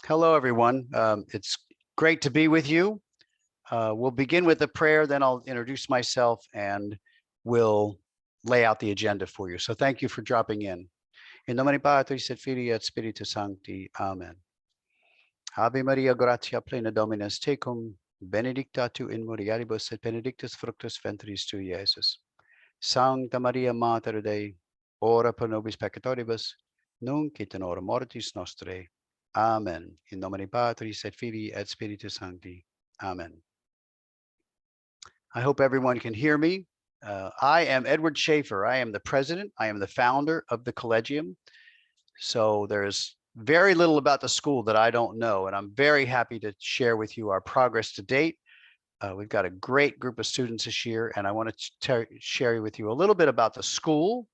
Hello, everyone. It's great to be with you. We'll begin with a prayer, then I'll introduce myself and we'll lay out the agenda for you. So thank you for dropping in. In nomine Patris et Filii et Spiritus Sancti. Amen. Ave Maria, gratia plena Dominus tecum, benedicta tu in mulieribus et benedictus fructus ventris tui, Iesus. Sancta Maria, Mater Dei, ora pro nobis peccatoribus, nunc et in hora mortis nostrae. Amen. In nomine Patris et Filii et Spiritus Sancti. Amen. I hope everyone can hear me. I am Edward Schaefer. I am the president. I am the founder of the Collegium. So there's very little about the school that I don't know, and I'm very happy to share with you our progress to date. We've got a great group of students this year, and I want to share with you a little bit about the school,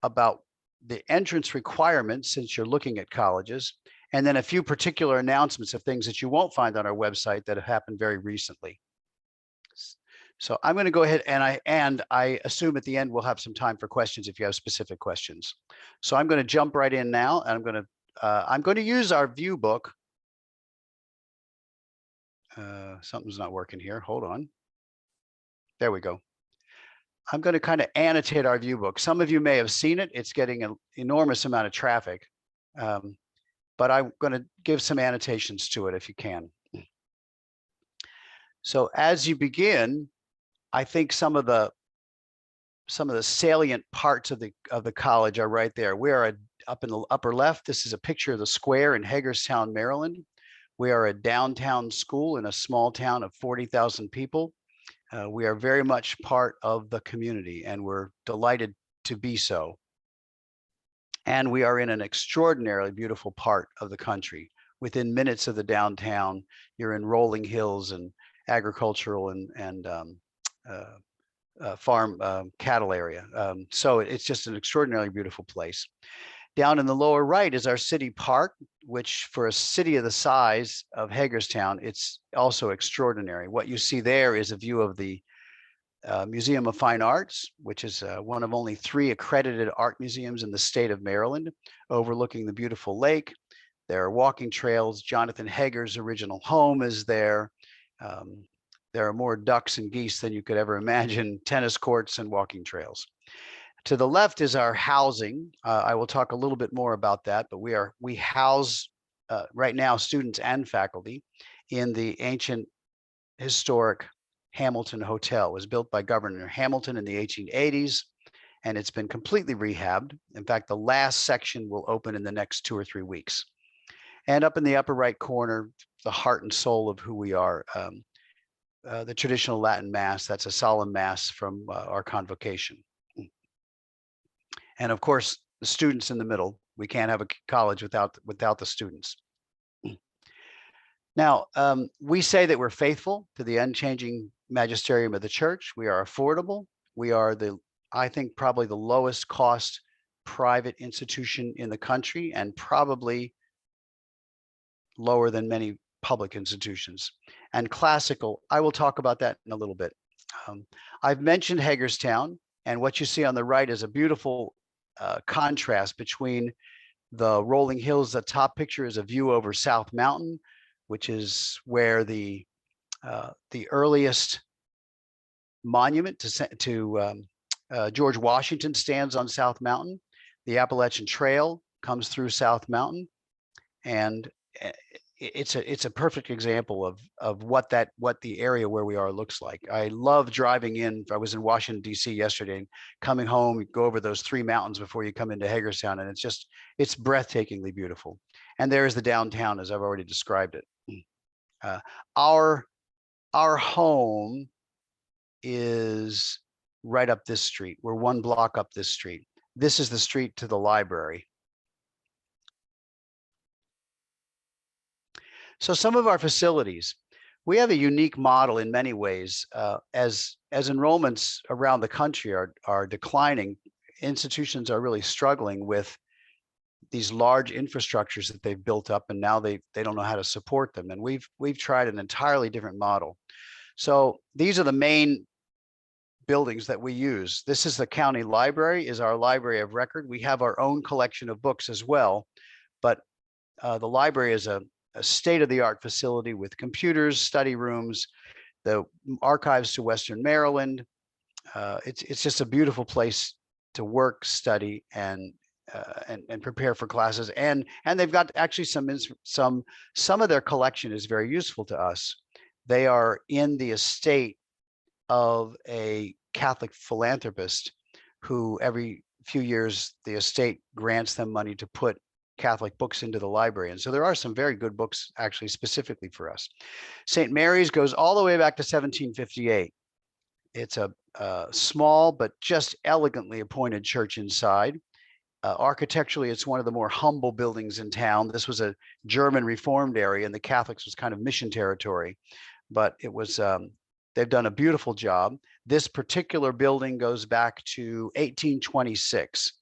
about the entrance requirements since you're looking at colleges, and then a few particular announcements of things that you won't find on our website that have happened very recently. So I'm going to go ahead and I assume at the end we'll have some time for questions if you have specific questions. So I'm going to jump right in now, and I'm going to use our view book. Something's not working here. Hold on. There we go. I'm going to kind of annotate our view book. Some of you may have seen it. It's getting an enormous amount of traffic, but I'm going to give some annotations to it if you can. So as you begin, I think some of the salient parts of the college are right there. We are up in the upper left. This is a picture of the square in Hagerstown, Maryland. We are a downtown school in a small town of 40,000 people. We are very much part of the community, and we're delighted to be so. And we are in an extraordinarily beautiful part of the country. Within minutes of the downtown, you're in rolling hills and agricultural and farm cattle area. So it's just an extraordinarily beautiful place. Down in the lower right is our city park, which for a city of the size of Hagerstown, it's also extraordinary. What you see there is a view of the Museum of Fine Arts, which is one of only 3 accredited art museums in the state of Maryland, overlooking the beautiful lake. There are walking trails. Jonathan Hager's original home is there. There are more ducks and geese than you could ever imagine, tennis courts and walking trails. To the left is our housing. I will talk a little bit more about that, but we house right now students and faculty in the ancient historic Hamilton Hotel. It was built by Governor Hamilton in the 1880s, and it's been completely rehabbed. In fact, the last section will open in the next 2 or 3 weeks. And up in the upper right corner, the heart and soul of who we are, the traditional Latin Mass. That's a solemn Mass from our convocation. And of course, the students in the middle. We can't have a college without the students. Now, we say that we're faithful to the unchanging magisterium of the church. We are affordable. We are I think, probably the lowest cost private institution in the country, and probably lower than many public institutions. And classical, I will talk about that in a little bit. I've mentioned Hagerstown, and what you see on the right is a beautiful contrast between the rolling hills. The top picture is a view over South Mountain, which is where the earliest monument to George Washington stands on South Mountain. The Appalachian Trail comes through South Mountain, and it's a perfect example of what the area where we are looks like. I love driving in. I was in Washington, D.C. yesterday, and coming home, you go over those 3 mountains before you come into Hagerstown, and it's breathtakingly beautiful. And there's the downtown, as I've already described it. Our home is right up this street. We're 1 block up this street. This is the street to the library. So some of our facilities, we have a unique model in many ways. As enrollments around the country are declining, institutions are really struggling with these large infrastructures that they've built up, and now they don't know how to support them. And we've tried an entirely different model. So these are the main buildings that we use. This is the county library, is our library of record. We have our own collection of books as well, but The library is a state-of-the-art facility with computers, study rooms, the archives to Western Maryland. It's just a beautiful place to work, study, and prepare for classes. And they've got actually some of their collection is very useful to us. They are in the estate of a Catholic philanthropist who every few years the estate grants them money to put Catholic books into the library. And so there are some very good books actually specifically for us. St. Mary's goes all the way back to 1758. It's a small but just elegantly appointed church inside. Architecturally, it's one of the more humble buildings in town. This was a German Reformed area, and the Catholics was kind of mission territory. But it was they've done a beautiful job. This particular building goes back to 1826,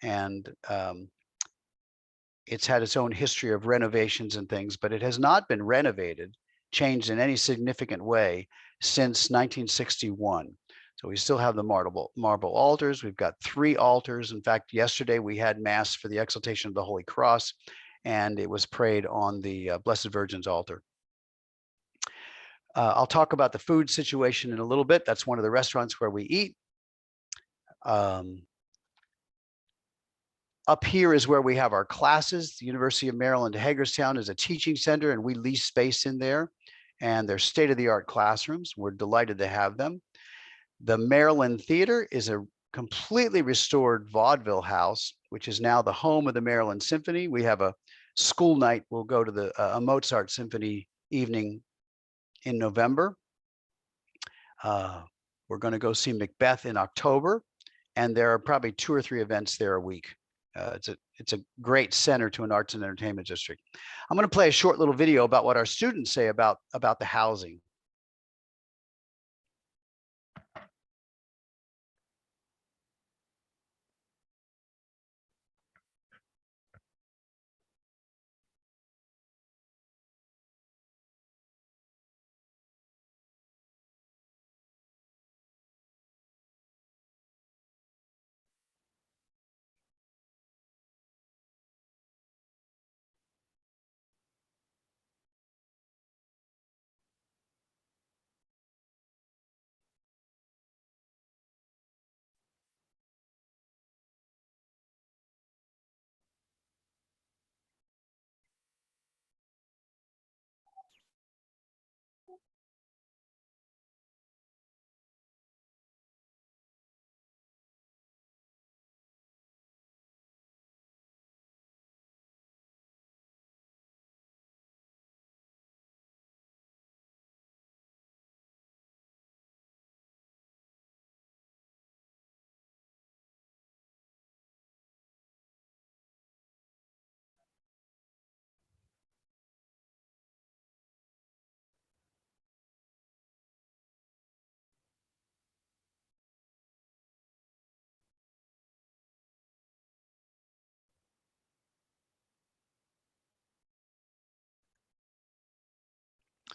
and it's had its own history of renovations and things, but it has not been renovated, changed in any significant way since 1961. So we still have the marble altars. We've got 3 altars. In fact, yesterday we had Mass for the Exaltation of the Holy Cross, and it was prayed on the Blessed Virgin's altar. I'll talk about the food situation in a little bit. That's one of the restaurants where we eat. Up here is where we have our classes. The University of Maryland, Hagerstown is a teaching center, and we lease space in there. And they're state-of-the-art classrooms. We're delighted to have them. The Maryland Theater is a completely restored vaudeville house, which is now the home of the Maryland Symphony. We have a school night. We'll go to a Mozart Symphony evening in November. We're going to go see Macbeth in October, and there are probably 2 or 3 events there a week. It's a great center to an arts and entertainment district. I'm going to play a short little video about what our students say about the housing.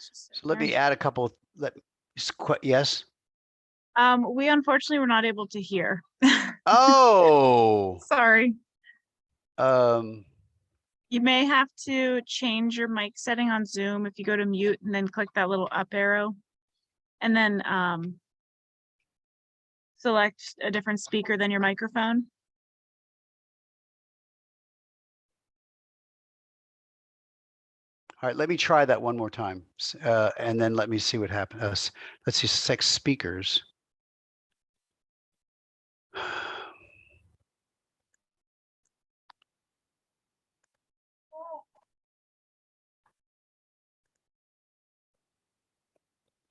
So let me add a couple. Yes. We unfortunately were not able to hear. Oh. Sorry. Um. You may have to change your mic setting on Zoom if you go to mute and then click that little up arrow, and then select a different speaker than your microphone. All right, let me try that one more time, and then let me see what happens. Let's see, 6 speakers.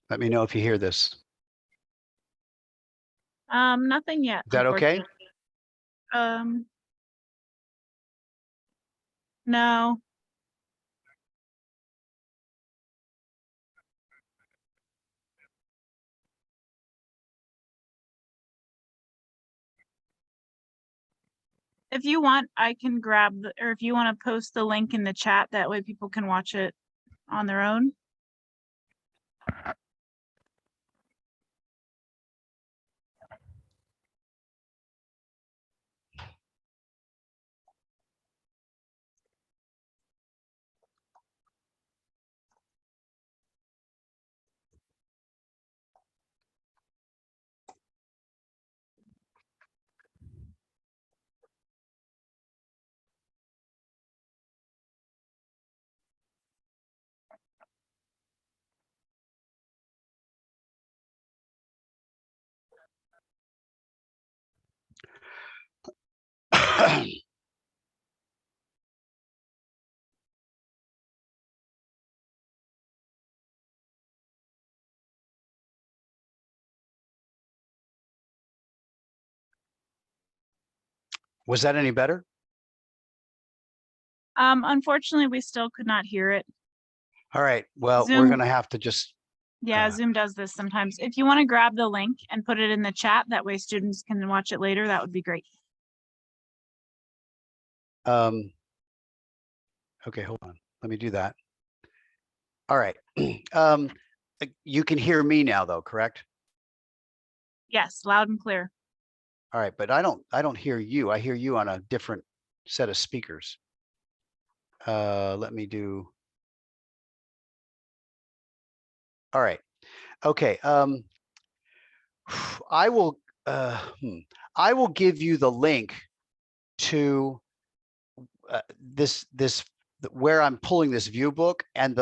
Let me know if you hear this. Nothing yet. Is that okay? No. If you want, I can grab or if you want to post the link in the chat, that way people can watch it on their own. Was that any better? Unfortunately, we still could not hear it. All right. Well, we're Zoom, going to have to just, yeah, Zoom does this sometimes. If you want to grab the link and put it in the chat, that way students can watch it later, that would be great. okay, hold on. Let me do that. All right. You can hear me now though, correct? Yes, loud and clear. All right, but I don't hear you. I hear you on a different set of speakers. Let me do. All right. Okay. I will uh, hmm, I will give you the link to this where I'm pulling this view book, and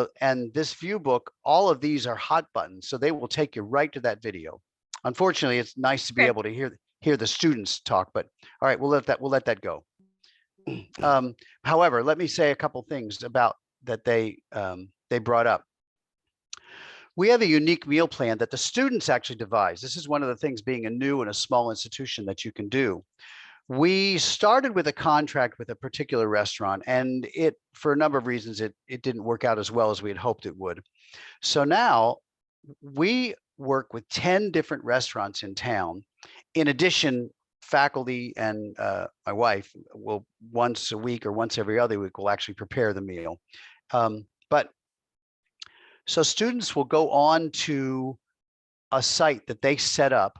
this view book, all of these are hot buttons, so they will take you right to that video. Unfortunately, it's nice to be Okay. able to hear the students talk, but all right, we'll let that go. However, let me say a couple things about that they brought up. We have a unique meal plan that the students actually devise. This is one of the things being a new and a small institution that you can do. We started with a contract with a particular restaurant, and it, for a number of reasons, it didn't work out as well as we had hoped it would. So now we work with 10 different restaurants in town. In addition, faculty and my wife will once a week or once every other week will actually prepare the meal. But so students will go on to a site that they set up,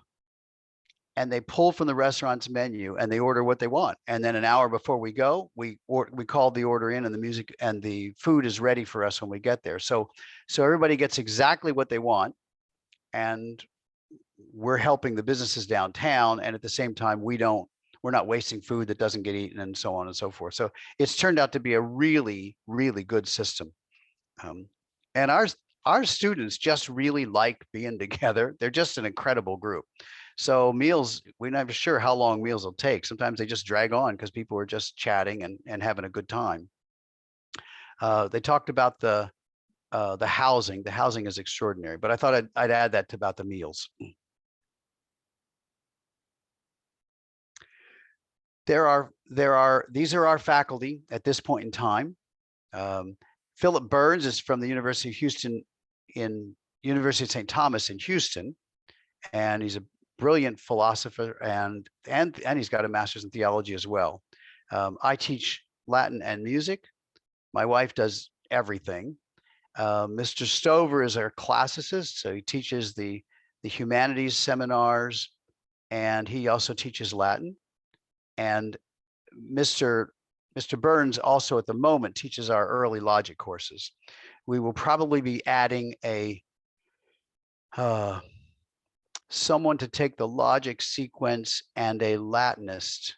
and they pull from the restaurant's menu and they order what they want. And then an hour before we go, we call the order in, and the music and the food is ready for us when we get there. So everybody gets exactly what they want, and we're helping the businesses downtown. And at the same time, we're not wasting food that doesn't get eaten, and so on and so forth. So it's turned out to be a really, really good system. And our students just really like being together. They're just an incredible group. So meals, we're never sure how long meals will take. Sometimes they just drag on because people are just chatting and having a good time. They talked about the housing. The housing is extraordinary, but I thought I'd add that to about the meals. These are our faculty at this point in time. Philip Burns is from the University of Houston in University of St. Thomas in Houston, and he's a brilliant philosopher, and he's got a master's in theology as well. I teach Latin and music. My wife does everything. Mr. Stover is our classicist, so he teaches the humanities seminars, and he also teaches Latin. And Mr. Burns also at the moment teaches our early logic courses. We will probably be adding a someone to take the logic sequence and a Latinist,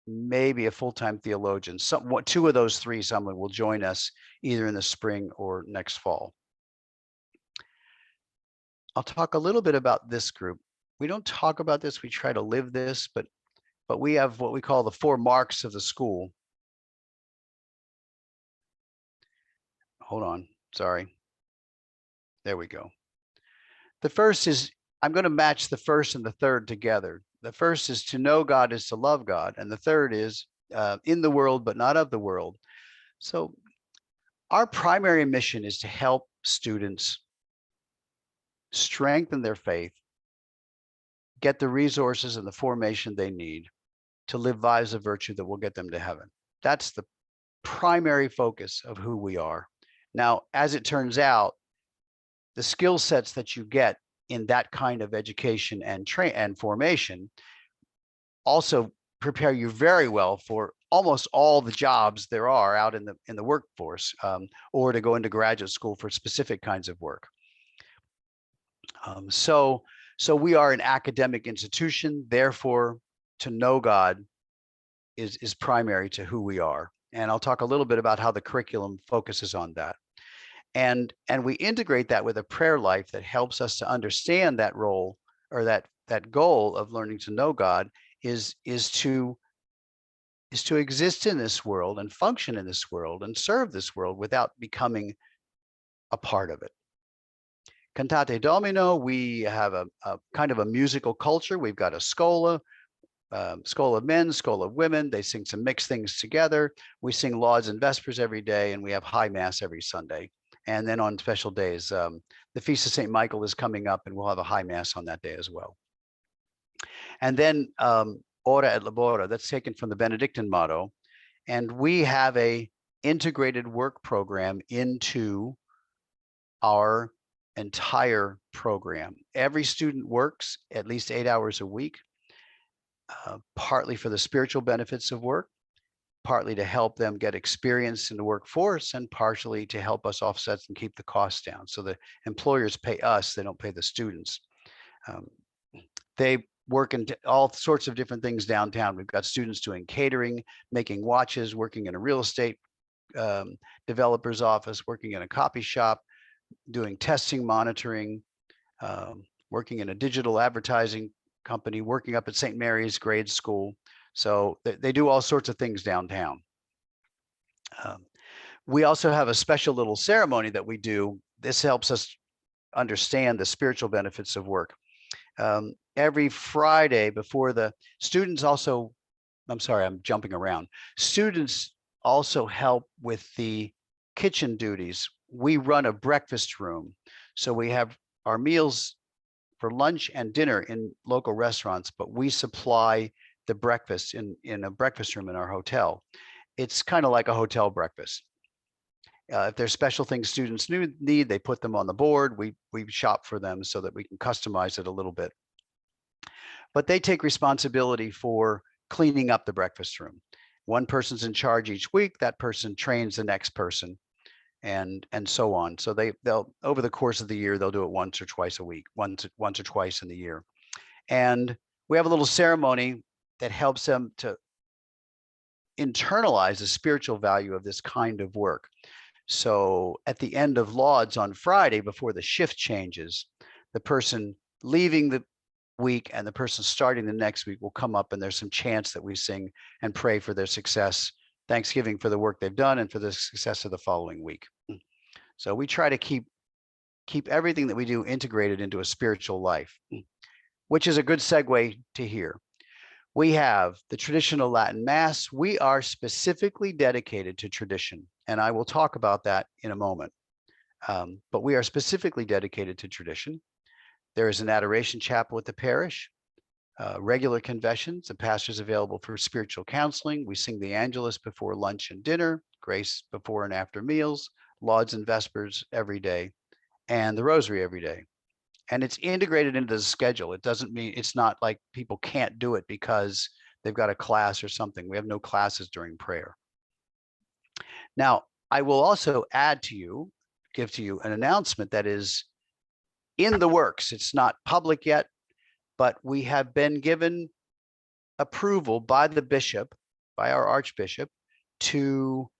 maybe a full-time theologian. Two of those three, someone will join us either in the spring or next fall. I'll talk a little bit about this group. We don't talk about this, we try to live this, but we have what we call the 4 marks of the school. Hold on, sorry. There we go. The first is, I'm going to match the first and the third together. The first is to know God is to love God. And the third is in the world, but not of the world. So our primary mission is to help students strengthen their faith, get the resources and the formation they need to live lives of virtue that will get them to heaven. That's the primary focus of who we are. Now, as it turns out, the skill sets that you get in that kind of education and formation also prepare you very well for almost all the jobs there are out in the workforce, or to go into graduate school for specific kinds of work. So we are an academic institution, therefore to know God is primary to who we are. And I'll talk a little bit about how the curriculum focuses on that. And we integrate that with a prayer life that helps us to understand that role, or that goal of learning to know God is to exist in this world and function in this world and serve this world without becoming a part of it. Cantate Domino, we have a kind of a musical culture. We've got a scola. School of Men, School of Women. They sing some mixed things together. We sing Lauds and Vespers every day, and we have High Mass every Sunday. And then on special days, the Feast of St. Michael is coming up, and we'll have a High Mass on that day as well. And then Ora et Labora, that's taken from the Benedictine motto. And we have a integrated work program into our entire program. Every student works at least 8 hours a week, partly for the spiritual benefits of work, partly to help them get experience in the workforce, and partially to help us offset and keep the costs down. So the employers pay us, they don't pay the students. They work in all sorts of different things downtown. We've got students doing catering, making watches, working in a real estate developer's office, working in a copy shop, doing testing, monitoring, working in a digital advertising company, working up at St. Mary's grade school. So they do all sorts of things downtown. We also have a special little ceremony that we do. This helps us understand the spiritual benefits of work. Every Friday before the students also, I'm sorry, I'm jumping around. Students also help with the kitchen duties. We run a breakfast room. So we have our meals for lunch and dinner in local restaurants, but we supply the breakfast in a breakfast room in our hotel. It's kind of like a hotel breakfast. If there's special things students need, they put them on the board. We shop for them so that we can customize it a little bit. But they take responsibility for cleaning up the breakfast room. One person's in charge each week. That person trains the next person, and so on. So they'll over the course of the year, they'll do it once or twice a week, once or twice in the year. And we have a little ceremony that helps them to internalize the spiritual value of this kind of work. So at the end of Lauds on Friday, before the shift changes, the person leaving the week and the person starting the next week will come up, and there's some chants that we sing and pray for their success, Thanksgiving for the work they've done, and for the success of the following week. So we try to keep everything that we do integrated into a spiritual life, which is a good segue to here. We have the traditional Latin Mass. We are specifically dedicated to tradition, and I will talk about that in a moment. But we are specifically dedicated to tradition. There is an adoration chapel at the parish, regular confessions, the pastor's available for spiritual counseling. We sing the Angelus before lunch and dinner, grace before and after meals, Lauds and Vespers every day, and the Rosary every day. And it's integrated into the schedule. It doesn't mean, it's not like people can't do it because they've got a class or something. We have no classes during prayer. Now, I will also give to you an announcement that is in the works. It's not public yet, but we have been given approval by the bishop, by our archbishop, to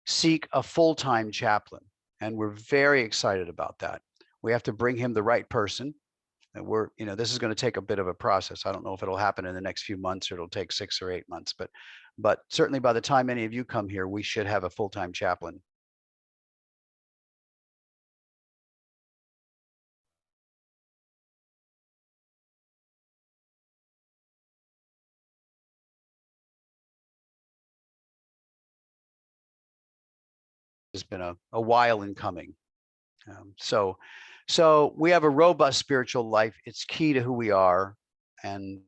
seek a full-time chaplain. And we're very excited about that. We have to bring him the right person. And this is going to take a bit of a process. I don't know if it'll happen in the next few months or it'll take 6 or 8 months, but certainly by the time any of you come here, we should have a full-time chaplain. It's been a while in coming. So we have a robust spiritual life. It's key to who we are. And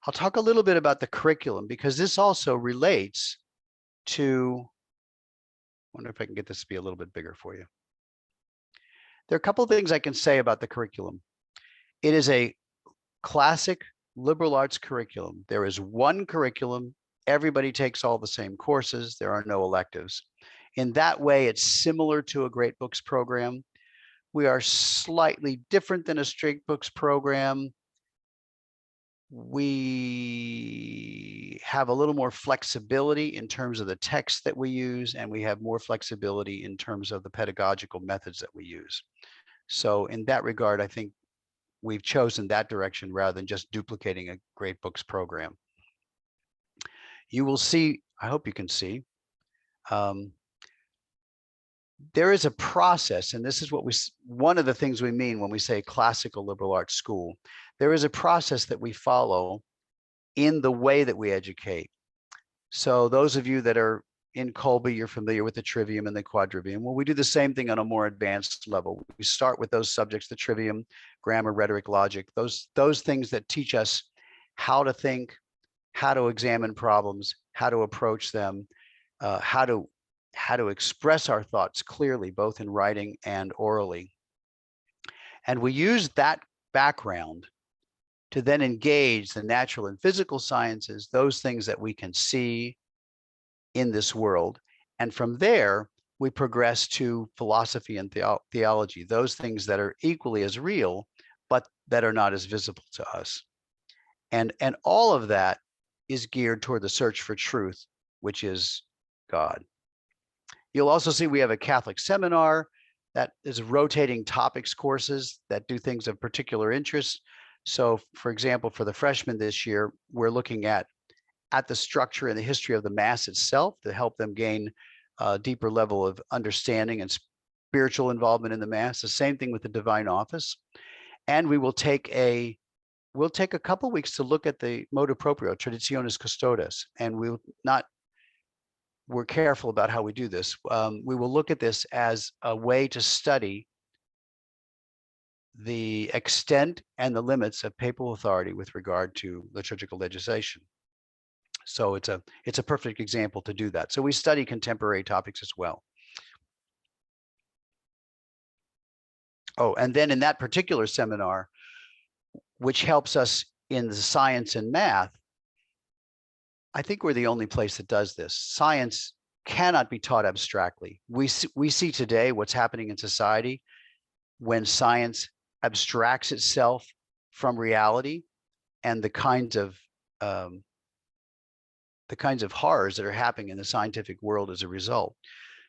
I'll talk a little bit about the curriculum, because this also relates to, I wonder if I can get this to be a little bit bigger for you. There are a couple of things I can say about the curriculum. It is a classic liberal arts curriculum. There is one curriculum. Everybody takes all the same courses. There are no electives. In that way, it's similar to a Great Books program. We are slightly different than a Straight Books program. We have a little more flexibility in terms of the text that we use, and we have more flexibility in terms of the pedagogical methods that we use. So in that regard, I think we've chosen that direction rather than just duplicating a great books program. You will see, I hope you can see, there is a process, and this is what one of the things we mean when we say classical liberal arts school. There is a process that we follow in the way that we educate. So those of you that are in Colby, you're familiar with the trivium and the quadrivium. Well, we do the same thing on a more advanced level. We start with those subjects, the trivium, grammar, rhetoric, logic, those things that teach us how to think, how to examine problems, how to approach them, how to express our thoughts clearly, both in writing and orally. And we use that background to then engage the natural and physical sciences, those things that we can see in this world. And from there, we progress to philosophy and theology, those things that are equally as real, but that are not as visible to us. And all of that is geared toward the search for truth, which is God. You'll also see we have a Catholic seminar that is rotating topics courses that do things of particular interest. So for example, for the freshmen this year, we're looking at the structure and the history of the Mass itself to help them gain a deeper level of understanding and spiritual involvement in the Mass. The same thing with the Divine Office. And we'll take a couple of weeks to look at the motu proprio, Traditionis Custodes, and we're careful about how we do this. We will look at this as a way to study the extent and the limits of papal authority with regard to liturgical legislation. So it's a perfect example to do that. So we study contemporary topics as well. Oh, and then in that particular seminar, which helps us in the science and math, I think we're the only place that does this. Science cannot be taught abstractly. We see today what's happening in society when science abstracts itself from reality and the kinds of horrors that are happening in the scientific world as a result.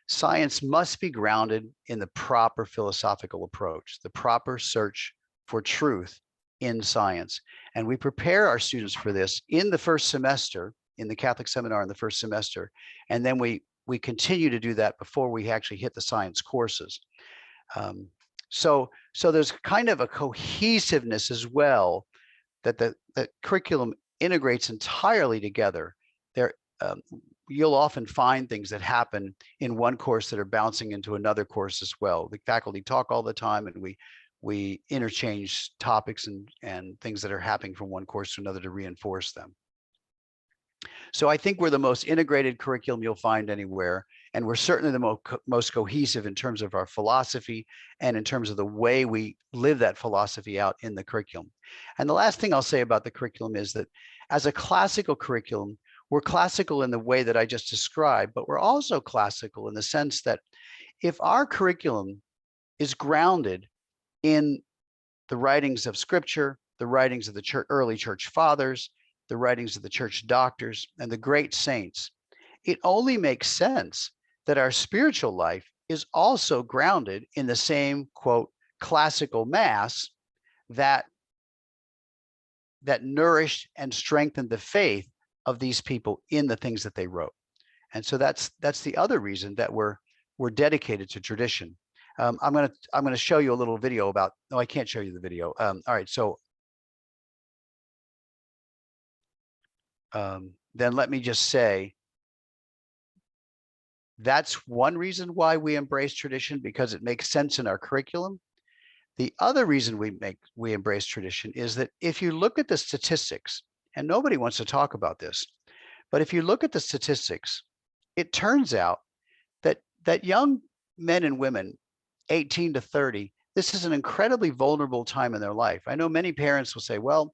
Science must be grounded in the proper philosophical approach, the proper search for truth in science. And we prepare our students for this in the first semester, in the Catholic seminar in the first semester. And then we continue to do that before we actually hit the science courses. So there's kind of a cohesiveness as well that the curriculum integrates entirely together. You'll often find things that happen in one course that are bouncing into another course as well. The faculty talk all the time, and we interchange topics and things that are happening from one course to another to reinforce them. So I think we're the most integrated curriculum you'll find anywhere, and we're certainly the most cohesive in terms of our philosophy and in terms of the way we live that philosophy out in the curriculum. And the last thing I'll say about the curriculum is that as a classical curriculum, we're classical in the way that I just described, but we're also classical in the sense that if our curriculum is grounded in the writings of Scripture, the writings of the early church fathers, the writings of the church doctors, and the great saints, it only makes sense that our spiritual life is also grounded in the same, quote, classical mass that nourished and strengthened the faith of these people in the things that they wrote. And so that's the other reason that we're dedicated to tradition. I'm gonna show you a little video about. No, I can't show you the video. All right, so then let me just say that's one reason why we embrace tradition, because it makes sense in our curriculum. The other reason we embrace tradition is that if you look at the statistics, and nobody wants to talk about this, but if you look at the statistics, it turns out that young men and women, 18 to 30, this is an incredibly vulnerable time in their life. I know many parents will say, well,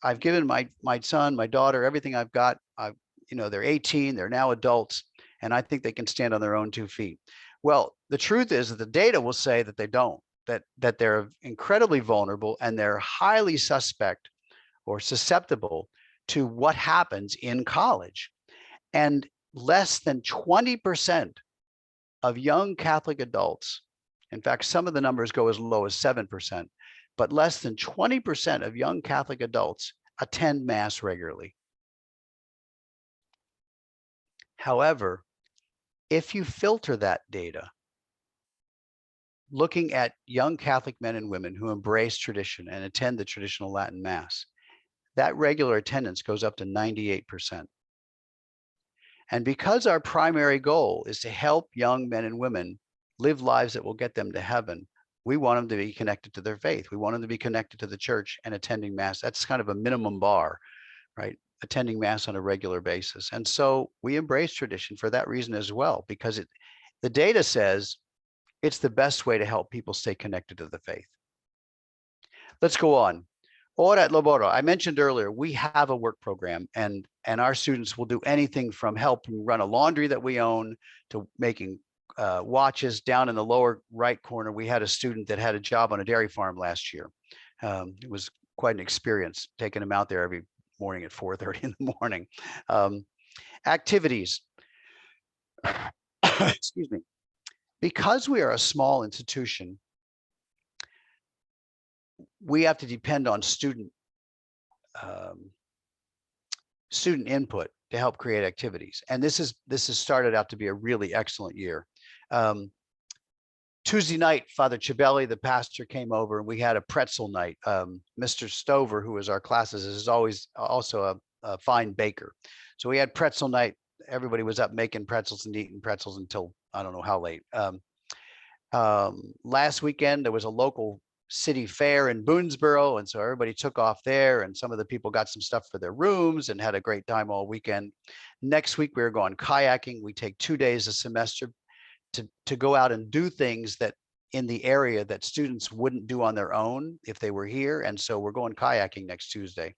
I've given my son, my daughter, everything I've got. They're 18, they're now adults, and I think they can stand on their own 2 feet. Well, the truth is that the data will say that they don't, that they're incredibly vulnerable and they're highly suspect or susceptible to what happens in college. And less than 20% of young Catholic adults, in fact, some of the numbers go as low as 7%, but less than 20% of young Catholic adults attend Mass regularly. However, if you filter that data, looking at young Catholic men and women who embrace tradition and attend the traditional Latin Mass, that regular attendance goes up to 98%. And because our primary goal is to help young men and women live lives that will get them to heaven, we want them to be connected to their faith. We want them to be connected to the church and attending Mass. That's kind of a minimum bar, right? Attending Mass on a regular basis. And so we embrace tradition for that reason as well, because the data says it's the best way to help people stay connected to the faith. Let's go on. Ora et labora. I mentioned earlier, we have a work program, and our students will do anything from helping run a laundry that we own to making watches. Down in the lower right corner, we had a student that had a job on a dairy farm last year. It was quite an experience taking him out there every morning at 4:30 in the morning. Activities. Excuse me. Because we are a small institution, we have to depend on student input to help create activities. And this has started out to be a really excellent year. Tuesday night, Father Cibelli, the pastor, came over and we had a pretzel night. Mr. Stover, who is our classes, is always also a fine baker. So we had pretzel night. Everybody was up making pretzels and eating pretzels until I don't know how late. Last weekend, there was a local city fair in Boonesboro, and so everybody took off there, and some of the people got some stuff for their rooms and had a great time all weekend. Next week, we're going kayaking. We take 2 days a semester to go out and do things that in the area that students wouldn't do on their own if they were here. And so we're going kayaking next Tuesday.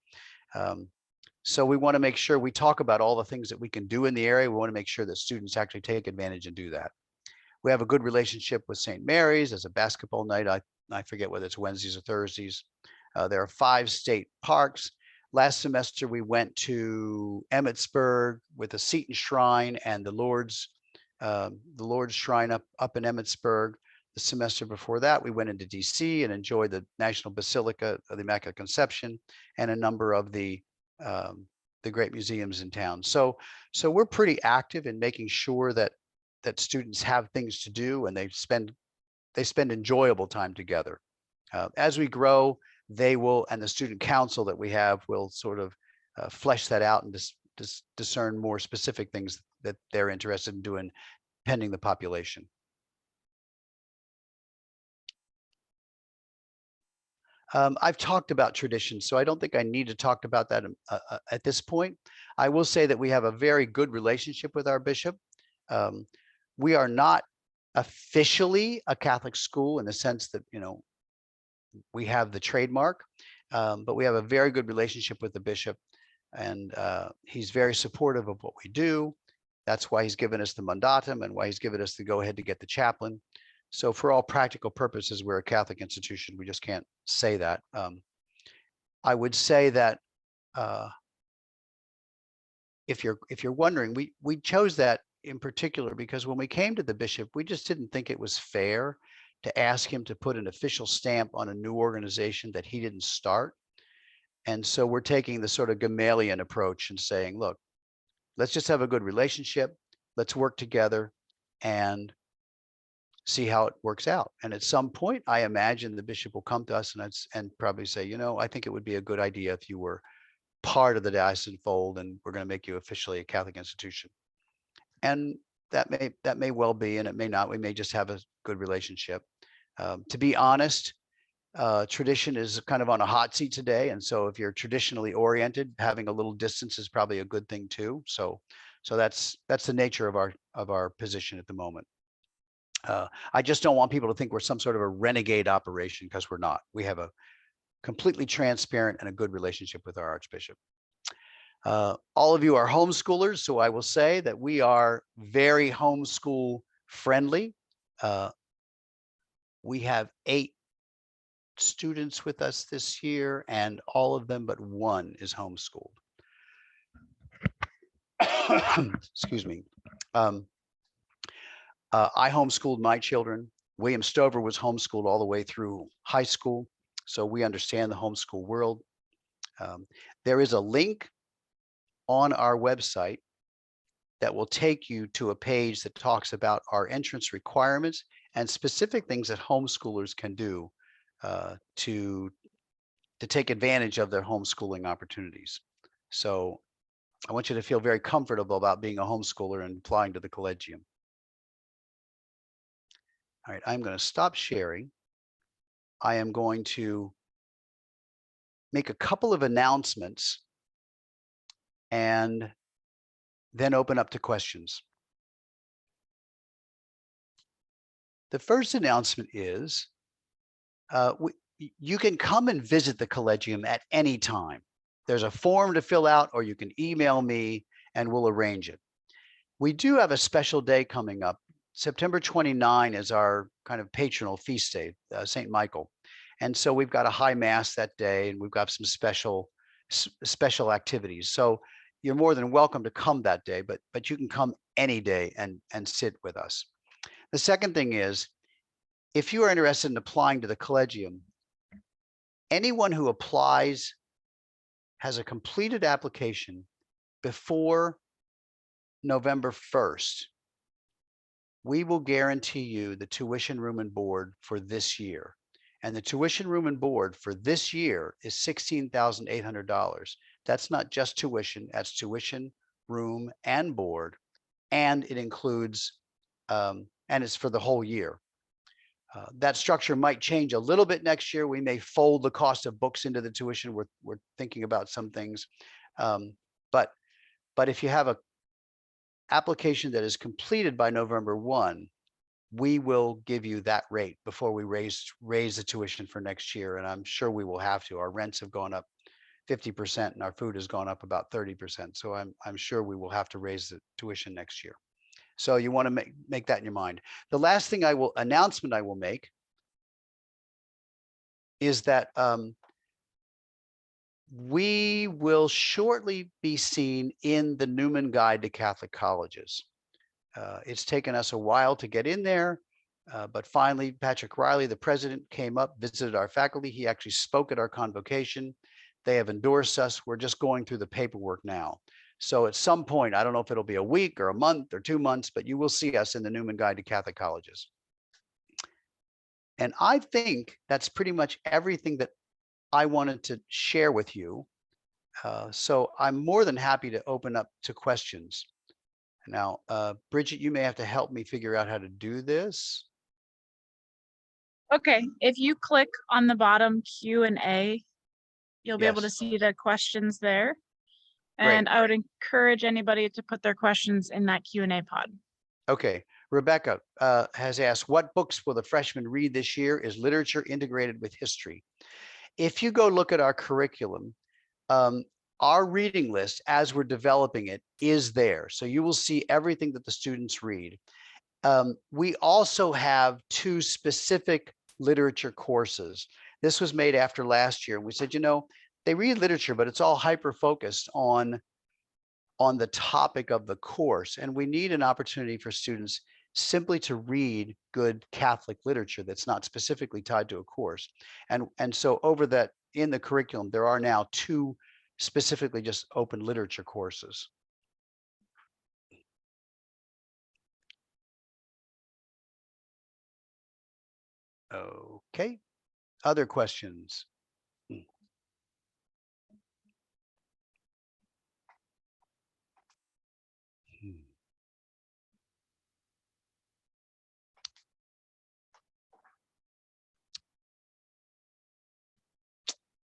So we want to make sure we talk about all the things that we can do in the area. We want to make sure that students actually take advantage and do that. We have a good relationship with St. Mary's. As a basketball night. I forget whether it's Wednesdays or Thursdays. There are 5 state parks. Last semester, we went to Emmitsburg with the Seton Shrine and the Lord's Shrine up in Emmitsburg. The semester before that, we went into DC and enjoyed the National Basilica of the Immaculate Conception and a number of the great museums in town. So we're pretty active in making sure that students have things to do and they spend enjoyable time together. As we grow, they will, and the student council that we have will sort of flesh that out and discern more specific things that they're interested in doing pending the population. I've talked about tradition, so I don't think I need to talk about that at this point. I will say that we have a very good relationship with our bishop. We are not officially a Catholic school in the sense that, we have the trademark, but we have a very good relationship with the bishop, and he's very supportive of what we do. That's why he's given us the mandatum and why he's given us the go ahead to get the chaplain. So for all practical purposes, we're a Catholic institution. We just can't say that. I would say that if you're wondering, we chose that in particular because when we came to the bishop, we just didn't think it was fair to ask him to put an official stamp on a new organization that he didn't start. And so we're taking the sort of Gamaliel approach and saying, look, let's just have a good relationship. Let's work together and see how it works out. And at some point, I imagine the bishop will come to us and probably say, I think it would be a good idea if you were part of the diocesan fold and we're going to make you officially a Catholic institution. And that may well be, and it may not. We may just have a good relationship. To be honest, tradition is kind of on a hot seat today. And so if you're traditionally oriented, having a little distance is probably a good thing too. So that's the nature of our position at the moment. I just don't want people to think we're some sort of a renegade operation, because we're not. We have a completely transparent and a good relationship with our Archbishop. All of you are homeschoolers, so I will say that we are very homeschool friendly. We have 8 students with us this year, and all of them but one is homeschooled. Excuse me. I homeschooled my children. William Stover was homeschooled all the way through high school. So we understand the homeschool world. There is a link on our website that will take you to a page that talks about our entrance requirements and specific things that homeschoolers can do to take advantage of their homeschooling opportunities. So I want you to feel very comfortable about being a homeschooler and applying to the Collegium. All right, I'm going to stop sharing. I am going to make a couple of announcements and then open up to questions. The first announcement is you can come and visit the Collegium at any time. There's a form to fill out, or you can email me and we'll arrange it. We do have a special day coming up. September 29 is our kind of patronal feast day, St. Michael. And so we've got a high mass that day, and we've got some special activities. So you're more than welcome to come that day, but you can come any day and sit with us. The second thing is, if you are interested in applying to the Collegium, anyone who applies has a completed application before November 1st, we will guarantee you the tuition, room, and board for this year. And the tuition, room, and board for this year is $16,800. That's not just tuition, that's tuition, room, and board. And it includes, and it's for the whole year. That structure might change a little bit next year. We may fold the cost of books into the tuition. We're thinking about some things. But if you have a application that is completed by November 1, we will give you that rate before we raise the tuition for next year. And I'm sure we will have to. Our rents have gone up 50% and our food has gone up about 30%. So I'm sure we will have to raise the tuition next year. So you want to make that in your mind. The last thing announcement I will make is that we will shortly be seen in the Newman Guide to Catholic Colleges. It's taken us a while to get in there, but finally Patrick Riley, the president, came up, visited our faculty. He actually spoke at our convocation. They have endorsed us. We're just going through the paperwork now. So at some point, I don't know if it'll be a week or a month or 2 months, but you will see us in the Newman Guide to Catholic Colleges. And I think that's pretty much everything that I wanted to share with you. So I'm more than happy to open up to questions. Now, Bridget, you may have to help me figure out how to do this. Okay, if you click on the bottom Q&A, you'll be able to Yes. see the questions there. Great. And I would encourage anybody to put their questions in that Q&A pod. Okay. Rebecca has asked, what books will the freshmen read this year? Is literature integrated with history? If you go look at our curriculum, our reading list, as we're developing it, is there. So you will see everything that the students read. We also have 2 specific literature courses. This was made after last year. We said, they read literature, but it's all hyper-focused on the topic of the course. And we need an opportunity for students simply to read good Catholic literature that's not specifically tied to a course. And so in the curriculum, there are now 2 specifically just open literature courses. Okay, other questions?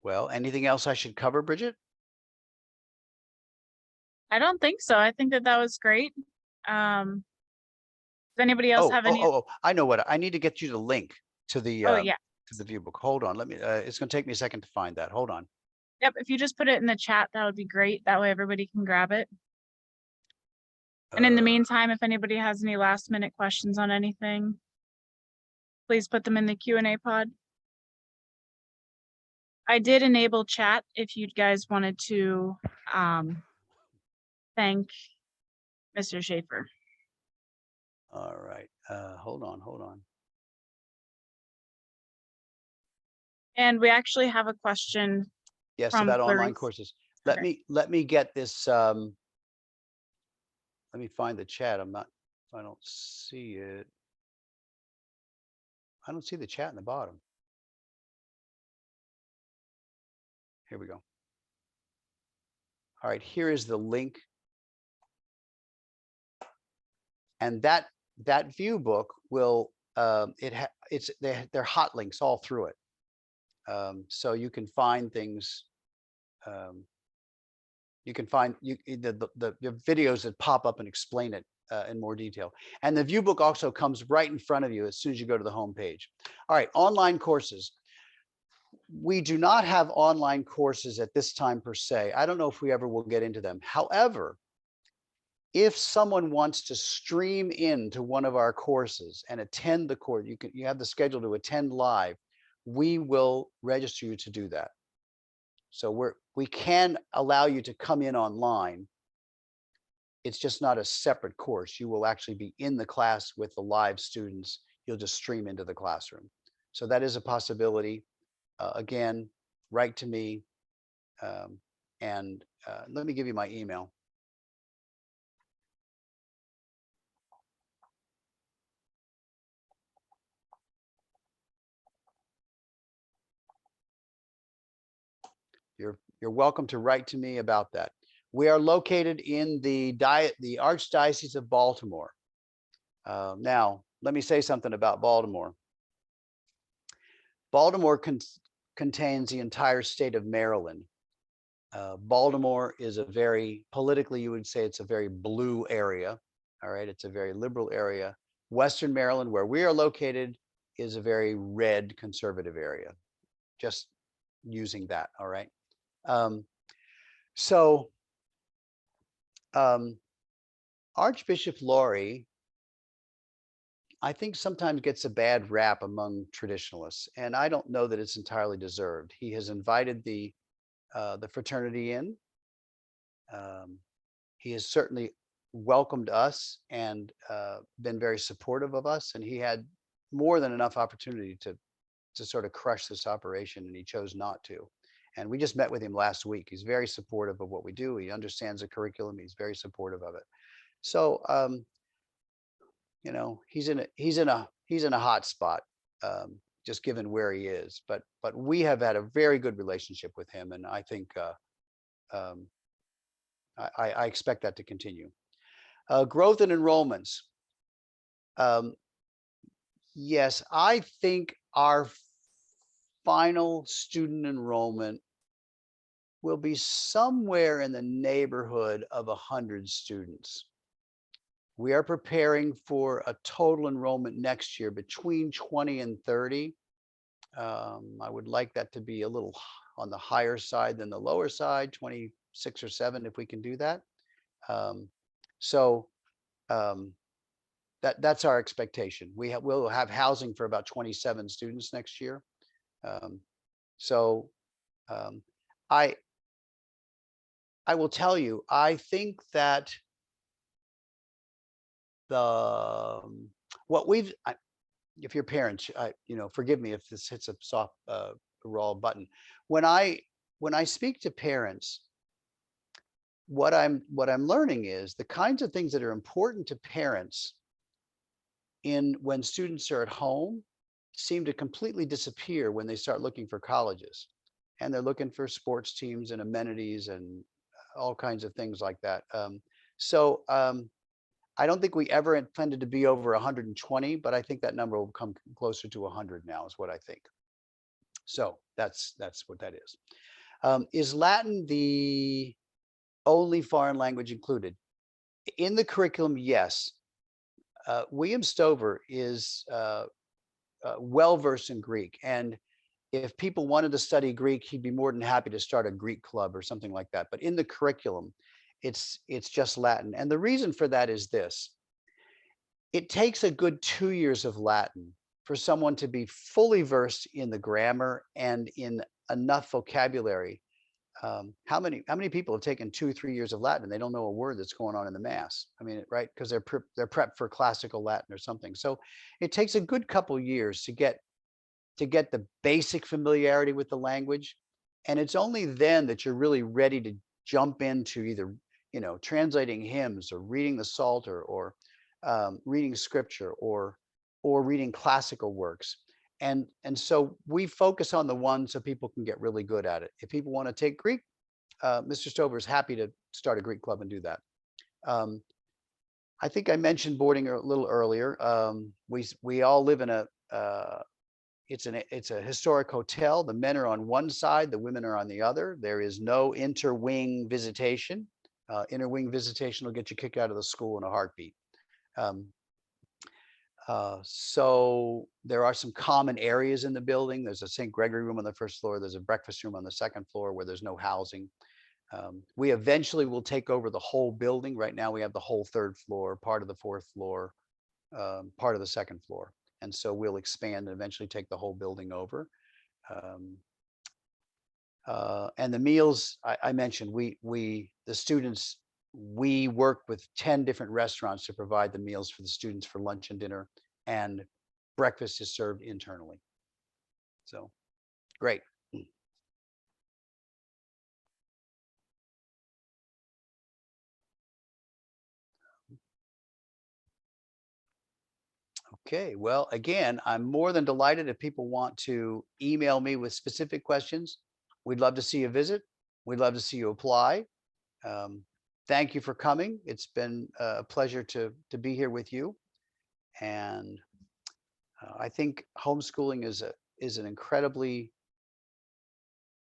Well, anything else I should cover, Bridget? I don't think so. I think that was great. Does anybody else have any? I know what I need to get you the link to the yeah. to the view book. Hold on, let me. It's going to take me a second to find that. Hold on. Yep, if you just put it in the chat, that would be great. That way everybody can grab it. And in the meantime, if anybody has any last minute questions on anything, please put them in the Q&A pod. I did enable chat if you guys wanted to thank Mr. Schaefer. All right, hold on. And we actually have a question. Yes, From about online Clarice. courses. Okay. Let me get this. Let me find the chat. I don't see it. I don't see the chat in the bottom. Here we go. All right, here is the link. And that view book will they're hot links all through it. So you can find things. You can find the videos that pop up and explain it in more detail. And the view book also comes right in front of you as soon as you go to the home page. All right, online courses. We do not have online courses at this time per se. I don't know if we ever will get into them. However, if someone wants to stream into one of our courses and attend the course, you have the schedule to attend live, we will register you to do that. So we can allow you to come in online. It's just not a separate course. You will actually be in the class with the live students. You'll just stream into the classroom. So that is a possibility. Again, write to me, and let me give you my email. You're welcome to write to me about that. We are located in the Archdiocese of Baltimore. Now, let me say something about Baltimore. Baltimore contains the entire state of Maryland. Baltimore is a very, politically, you would say it's a very blue area. All right, it's a very liberal area. Western Maryland, where we are located, is a very red conservative area. Just using that, all right? Archbishop Laurie, I think sometimes gets a bad rap among traditionalists, and I don't know that it's entirely deserved. He has invited the fraternity in. He has certainly welcomed us and been very supportive of us, and he had more than enough opportunity to sort of crush this operation, and he chose not to. And we just met with him last week. He's very supportive of what we do. He understands the curriculum. He's very supportive of it. So, you know, he's in a hot spot, just given where he is. But we have had a very good relationship with him, and I think I expect that to continue. Growth in enrollments. Yes, I think our final student enrollment will be somewhere in the neighborhood of 100 students. We are preparing for a total enrollment next year between 20 and 30. I would like that to be a little on the higher side than the lower side, 26 or 7, if we can do that. That's our expectation. We'll have housing for about 27 students next year. I will tell you, I think that if your parents, you know, forgive me if this hits a soft, raw button. When I speak to parents, what I'm learning is the kinds of things that are important to parents when students are at home seem to completely disappear when they start looking for colleges, and they're looking for sports teams and amenities and all kinds of things like that. I don't think we ever intended to be over 120, but I think that number will come closer to 100 now, is what I think. So that's what that is. Is Latin the only foreign language included in the curriculum? Yes. William Stover is well versed in Greek, and if people wanted to study Greek, he'd be more than happy to start a Greek club or something like that. But in the curriculum, it's just Latin. And the reason for that is this. It takes a good 2 years of Latin for someone to be fully versed in the grammar and in enough vocabulary. How many people have taken 2 or 3 years of Latin and they don't know a word that's going on in the mass? I mean, right? Because they're prepped for classical Latin or something. So it takes a good couple years to get to get the basic familiarity with the language. And it's only then that you're really ready to jump into either, translating hymns or reading the Psalter or reading scripture or reading classical works. And so we focus on the one so people can get really good at it. If people want to take Greek, Mr. Stover is happy to start a Greek club and do that. I think I mentioned boarding a little earlier. We all live in it's a historic hotel. The men are on one side, the women are on the other. There is no inter-wing visitation. Inter-wing visitation will get you kicked out of the school in a heartbeat. So there are some common areas in the building. There's a St. Gregory room on the first floor. There's a breakfast room on the second floor where there's no housing. We eventually will take over the whole building. Right now we have the whole third floor, part of the fourth floor, part of the second floor. And so we'll expand and eventually take the whole building over. And the meals I mentioned, the students, we work with 10 different restaurants to provide the meals for the students for lunch and dinner, and breakfast is served internally. So great. Okay, well, again, I'm more than delighted if people want to email me with specific questions. We'd love to see you visit. We'd love to see you apply. Thank you for coming. It's been a pleasure to be here with you. And I think homeschooling is an incredibly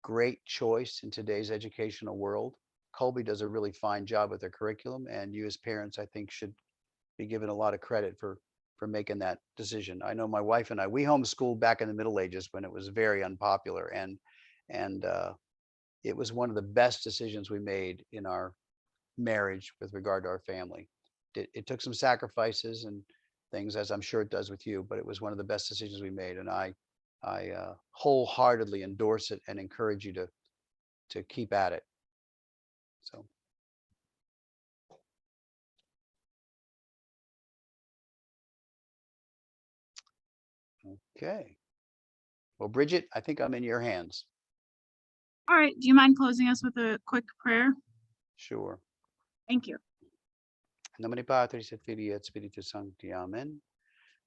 great choice in today's educational world. Colby does a really fine job with their curriculum, and you as parents, I think, should be given a lot of credit for making that decision. I know my wife and I, we homeschooled back in the Middle Ages when it was very unpopular, and it was one of the best decisions we made in our marriage with regard to our family. It took some sacrifices and things, as I'm sure it does with you, but it was one of the best decisions we made, and I wholeheartedly endorse it and encourage you to keep at it. So. Okay. Well, Bridget, I think I'm in your hands. All right. Do you mind closing us with a quick prayer? Sure. Thank you. In nomine Patris et Filii et Spiritus Sancti. Amen.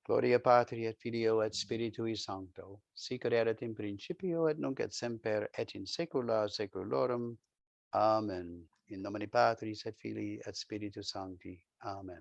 Gloria Patri et Filio et Spiritui Sancto. Sic erat in principio et nunc et semper et in saecula saeculorum. Amen. In nomine Patris et Filii et Spiritus Sancti. Amen.